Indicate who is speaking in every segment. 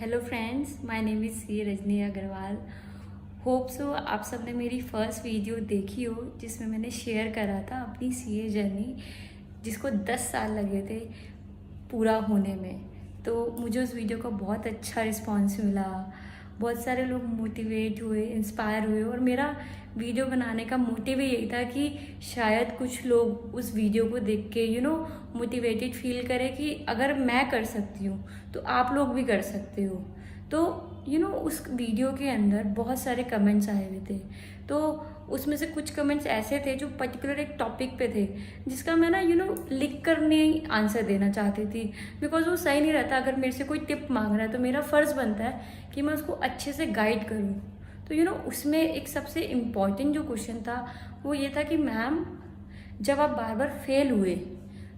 Speaker 1: Hello friends, my name is C Rajni Agarwal. Hope so आप सब ने मेरी फर्स्ट वीडियो देखी हो जिसमें मैंने शेयर करा था अपनी सीए जर्नी, जिसको 10 साल लगे थे पूरा होने में। तो मुझे उस वीडियो का बहुत अच्छा रिस्पांस मिला, बहुत सारे लोग मोटिवेट हुए, इंस्पायर हुए। और मेरा वीडियो बनाने का मोटिव यही था कि शायद कुछ लोग उस वीडियो को देख के मोटिवेटेड फील करें कि अगर मैं कर सकती हूँ तो आप लोग भी कर सकते हो। तो उस वीडियो के अंदर बहुत सारे कमेंट्स आए हुए थे। तो उसमें से कुछ कमेंट्स ऐसे थे जो पर्टिकुलर एक टॉपिक पे थे, जिसका मैं ना लिख कर नहीं आंसर देना चाहती थी, बिकॉज वो सही नहीं रहता। अगर मेरे से कोई टिप मांग रहा है तो मेरा फ़र्ज़ बनता है कि मैं उसको अच्छे से गाइड करूँ। तो उसमें एक सबसे इम्पॉर्टेंट जो क्वेश्चन था वो ये था कि मैम, जब आप बार बार फेल हुए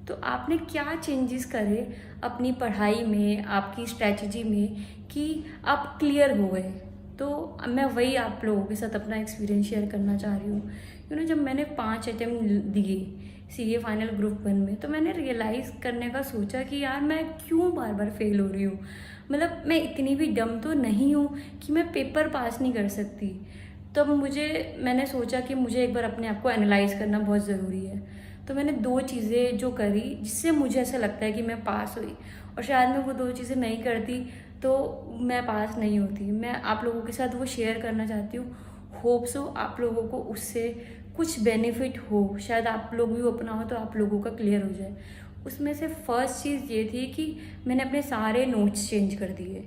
Speaker 1: तो आपने क्या चेंजेस करे अपनी पढ़ाई में, आपकी स्ट्रैटेजी में, कि आप क्लियर हो गए। तो मैं वही आप लोगों के साथ अपना एक्सपीरियंस शेयर करना चाह रही हूँ। जब मैंने 5 अटेम्प्ट दिए सीए फाइनल ग्रुप 1 में, तो मैंने रियलाइज़ करने का सोचा कि यार मैं क्यों बार बार फेल हो रही हूँ। मतलब मैं इतनी भी डम तो नहीं हूँ कि मैं पेपर पास नहीं कर सकती। तब मैंने सोचा कि मुझे एक बार अपने आप को एनालाइज करना बहुत ज़रूरी है। तो मैंने 2 चीज़ें जो करी जिससे मुझे ऐसा लगता है कि मैं पास हुई, और शायद मैं वो 2 चीज़ें नहीं करती तो मैं पास नहीं होती। मैं आप लोगों के साथ वो शेयर करना चाहती हूँ। होप सो आप लोगों को उससे कुछ बेनिफिट हो, शायद आप लोग भी वो अपनाओ तो आप लोगों का क्लियर हो जाए। उसमें से फर्स्ट चीज़ ये थी कि मैंने अपने सारे नोट्स चेंज कर दिए।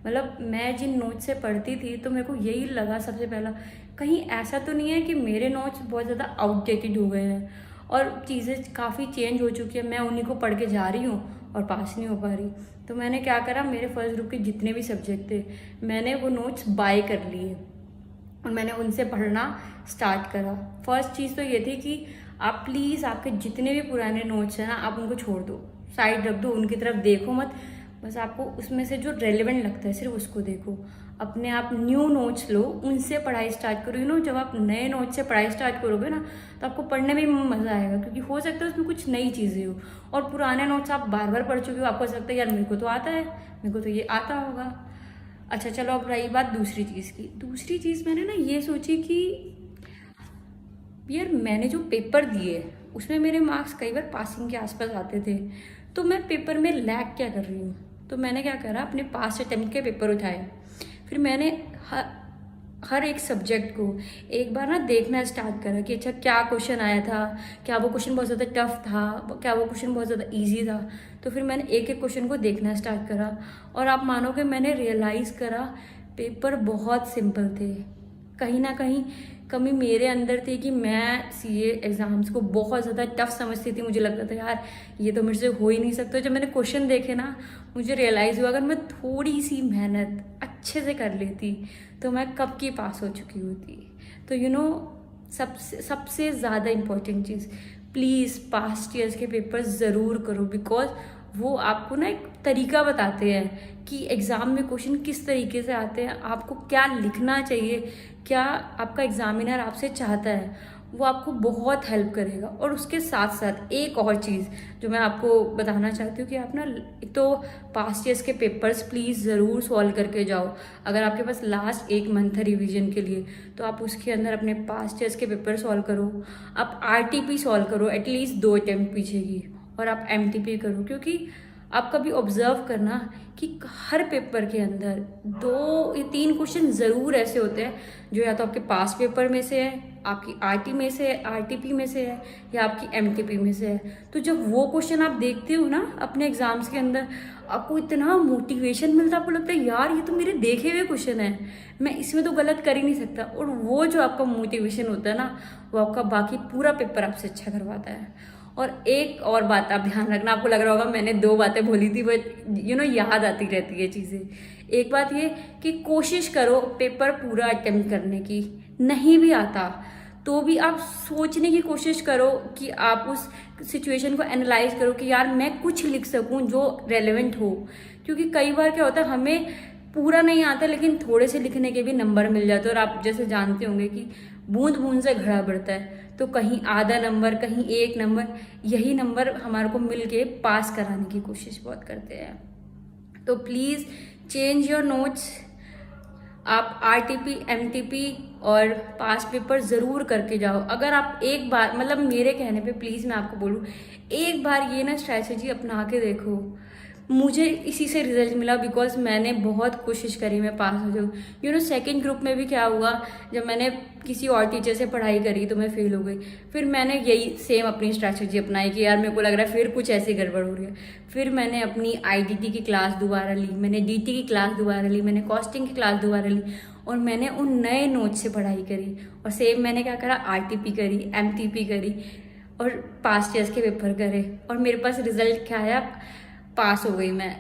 Speaker 1: मतलब मैं जिन नोट्स से पढ़ती थी तो मेरे को यही लगा सबसे पहला, कहीं ऐसा तो नहीं है कि मेरे नोट्स बहुत ज़्यादा आउटडेटेड हो गए हैं और चीज़ें काफ़ी चेंज हो चुकी है, मैं उन्हीं को पढ़ के जा रही हूँ और पास नहीं हो पा रही। तो मैंने क्या करा, मेरे फर्स्ट ग्रुप के जितने भी सब्जेक्ट थे मैंने वो नोट्स बाय कर लिए और मैंने उनसे पढ़ना स्टार्ट करा। फर्स्ट चीज़ तो ये थी कि आप प्लीज़ आपके जितने भी पुराने नोट्स हैं ना, आप उनको छोड़ दो, साइड रख दो, उनकी तरफ देखो मत। बस आपको उसमें से जो रेलेवेंट लगता है सिर्फ उसको देखो। अपने आप न्यू नोट्स लो, उनसे पढ़ाई स्टार्ट करो। जब आप नए नोट्स से पढ़ाई स्टार्ट करोगे ना तो आपको पढ़ने में मज़ा आएगा, क्योंकि हो सकता है उसमें कुछ नई चीज़ें हो। और पुराने नोट्स आप बार बार पढ़ चुके हो, आपको लगता है यार मेरे को तो आता है, मेरे को तो ये आता होगा। अच्छा चलो, अब रही बात दूसरी चीज़ की। दूसरी चीज़ मैंने ना ये सोची कि यार मैंने जो पेपर दिए उसमें मेरे मार्क्स कई बार पासिंग के आसपास आते थे, तो मैं पेपर में लैग क्या कर रही हूँ। तो मैंने क्या करा, अपने पास्ट अटेम्प्ट के पेपर उठाए। फिर मैंने हर एक सब्जेक्ट को एक बार ना देखना स्टार्ट करा कि अच्छा क्या क्वेश्चन आया था, क्या वो क्वेश्चन बहुत ज़्यादा टफ था, क्या वो क्वेश्चन बहुत ज़्यादा इजी था। तो फिर मैंने एक एक क्वेश्चन को देखना स्टार्ट करा और आप मानोगे मैंने रियलाइज़ करा पेपर बहुत सिंपल थे। कहीं ना कहीं कमी मेरे अंदर थी कि मैं सीए एग्ज़ाम्स को बहुत ज़्यादा टफ समझती थी। मुझे लगता था यार ये तो मेरे से हो ही नहीं सकता। जब मैंने क्वेश्चन देखे ना, मुझे रियलाइज़ हुआ अगर मैं थोड़ी सी मेहनत अच्छे से कर लेती तो मैं कब की पास हो चुकी होती। तो सबसे ज़्यादा important cheese, please past years के पेपर ज़रूर करो, बिकॉज वो आपको ना एक तरीका बताते हैं कि एग्ज़ाम में क्वेश्चन किस तरीके से आते हैं, आपको क्या लिखना चाहिए, क्या आपका एग्ज़ामिनर आपसे चाहता है, वो आपको बहुत हेल्प करेगा। और उसके साथ साथ एक और चीज़ जो मैं आपको बताना चाहती हूँ कि आप ना एक तो पास्ट ईयर्स के पेपर्स प्लीज़ ज़रूर सॉल्व करके जाओ। अगर आपके पास लास्ट 1 मंथ है रिवीजन के लिए तो आप उसके अंदर अपने पास्ट ईयर्स के पेपर सॉल्व करो। आप आरटीपी सॉल्व करो एटलीस्ट 2 अटेम्प्ट पीछे की, और आप एमटीपी करो। क्योंकि आप कभी ऑब्जर्व करना कि हर पेपर के अंदर 2 या 3 क्वेश्चन ज़रूर ऐसे होते हैं जो या तो आपके पास पेपर में से है, आपकी आरटी में से है, आरटीपी में से है, या आपकी एमटीपी में से है। तो जब वो क्वेश्चन आप देखते हो ना अपने एग्जाम्स के अंदर, आपको इतना मोटिवेशन मिलता है, आपको लगता है यार ये तो मेरे देखे हुए क्वेश्चन है, मैं इसमें तो गलत कर ही नहीं सकता। और वो जो आपका मोटिवेशन होता है ना, वो आपका बाकी पूरा पेपर आपसे अच्छा करवाता है। और एक और बात आप ध्यान रखना, आपको लग रहा होगा मैंने 2 बातें बोली थी, बट याद आती रहती है चीज़ें। एक बात ये कि कोशिश करो पेपर पूरा अटेम्प्ट करने की, नहीं भी आता तो भी आप सोचने की कोशिश करो कि आप उस सिचुएशन को एनालाइज करो कि यार मैं कुछ लिख सकूं जो रेलेवेंट हो। क्योंकि कई बार क्या होता है, हमें पूरा नहीं आता लेकिन थोड़े से लिखने के भी नंबर मिल जाते हैं। और आप जैसे जानते होंगे कि बूंद बूंद से घड़ा बढ़ता है, तो कहीं आधा नंबर, कहीं 1 नंबर, यही नंबर हमारे को मिल के पास कराने की कोशिश बहुत करते हैं। तो प्लीज़ चेंज योर नोट्स। आप आरटीपी, एमटीपी और पास पेपर ज़रूर करके जाओ। अगर आप एक बार, मतलब मेरे कहने पे प्लीज़ मैं आपको बोलूँ, एक बार ये ना स्ट्रैटेजी अपना के देखो। मुझे इसी से रिजल्ट मिला बिकॉज मैंने बहुत कोशिश करी मैं पास हो जाऊँ। सेकंड ग्रुप में भी क्या हुआ, जब मैंने किसी और टीचर से पढ़ाई करी तो मैं फेल हो गई। फिर मैंने यही सेम अपनी स्ट्रैटेजी अपनाई कि यार मेरे को लग रहा है फिर कुछ ऐसी गड़बड़ हो रही है। फिर मैंने अपनी आईडीटी की क्लास दोबारा ली, मैंने डीटी की क्लास दोबारा ली, मैंने कॉस्टिंग की क्लास दोबारा ली और मैंने उन नए नोट से पढ़ाई करी। और सेम मैंने क्या करा, आरटीपी करी, एमटीपी करी और पास्ट ईयर्स के पेपर करे और मेरे पास रिजल्ट क्या आया, पास हो गई मैं।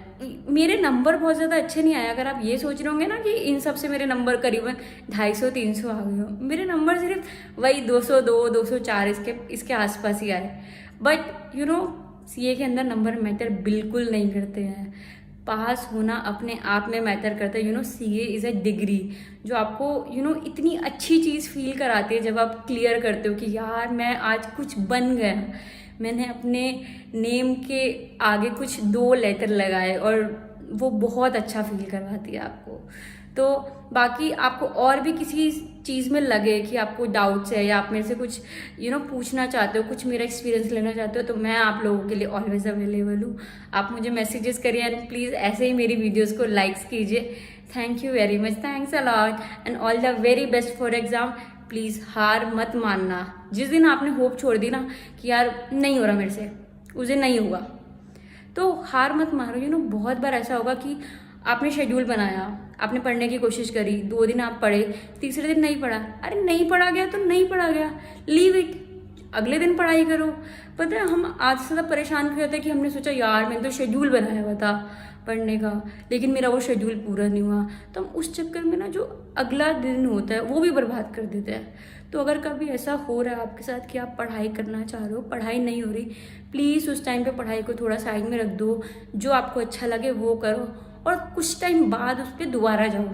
Speaker 1: मेरे नंबर बहुत ज़्यादा अच्छे नहीं आए। अगर आप ये सोच रहे होंगे ना कि इन सब से मेरे नंबर करीबन 250-300 आ गए हो, मेरे नंबर सिर्फ वही 202, 204 इसके आसपास ही आए। बट सीए के अंदर नंबर मैटर बिल्कुल नहीं करते हैं। पास होना अपने आप में मैटर करता है। सीए इज़ अ डिग्री जो आपको इतनी अच्छी चीज़ फील कराती है जब आप क्लियर करते हो कि यार मैं आज कुछ बन गया, मैंने अपने नेम के आगे कुछ 2 लेटर लगाए, और वो बहुत अच्छा फील करवाती है आपको। तो बाकी आपको और भी किसी चीज़ में लगे कि आपको डाउट्स है या आप मेरे से कुछ पूछना चाहते हो, कुछ मेरा एक्सपीरियंस लेना चाहते हो, तो मैं आप लोगों के लिए ऑलवेज अवेलेबल हूँ। आप मुझे मैसेजेस करिए एंड प्लीज़ ऐसे ही मेरी वीडियोज़ को लाइक्स कीजिए। Thank you very much, thanks a lot and all the very best for exam. Please हार मत मानना। जिस दिन आपने होप छोड़ दी ना कि यार नहीं हो रहा मेरे से, उस दिन नहीं हुआ, तो हार मत मारो। बहुत बार ऐसा होगा कि आपने शेड्यूल बनाया, आपने पढ़ने की कोशिश करी, 2 दिन आप पढ़े, तीसरे दिन नहीं पढ़ा। अरे नहीं पढ़ा गया तो नहीं पढ़ा गया, लीव इट, अगले दिन पढ़ाई करो। पता है हम आज से ज़्यादा परेशान क्यों होते हैं कि हमने सोचा यार मैंने तो शेड्यूल बनाया हुआ था पढ़ने का, लेकिन मेरा वो शेड्यूल पूरा नहीं हुआ, तो हम उस चक्कर में ना जो अगला दिन होता है वो भी बर्बाद कर देते हैं। तो अगर कभी ऐसा हो रहा है आपके साथ कि आप पढ़ाई करना चाह रहे हो, पढ़ाई नहीं हो रही, प्लीज़ उस टाइम पे पढ़ाई को थोड़ा साइड में रख दो, जो आपको अच्छा लगे वो करो और कुछ टाइम बाद उस पर दोबारा जाओ।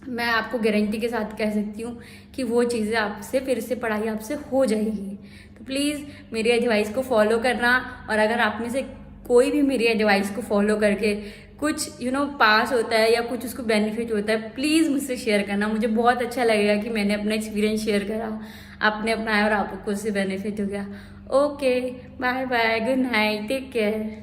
Speaker 1: मैं आपको गारंटी के साथ कह सकती हूँ कि वो चीज़ें आपसे फिर से पढ़ाई आपसे हो जाएगी। तो प्लीज़ मेरी एडवाइस को फॉलो करना, और अगर आप में से कोई भी मेरी एडवाइस को फॉलो करके कुछ पास होता है या कुछ उसको बेनिफिट होता है, प्लीज़ मुझसे शेयर करना। मुझे बहुत अच्छा लगेगा कि मैंने अपना एक्सपीरियंस शेयर करा, आपने अपनाया और आपको उससे बेनिफिट हो गया। Okay, bye bye, good night, take care.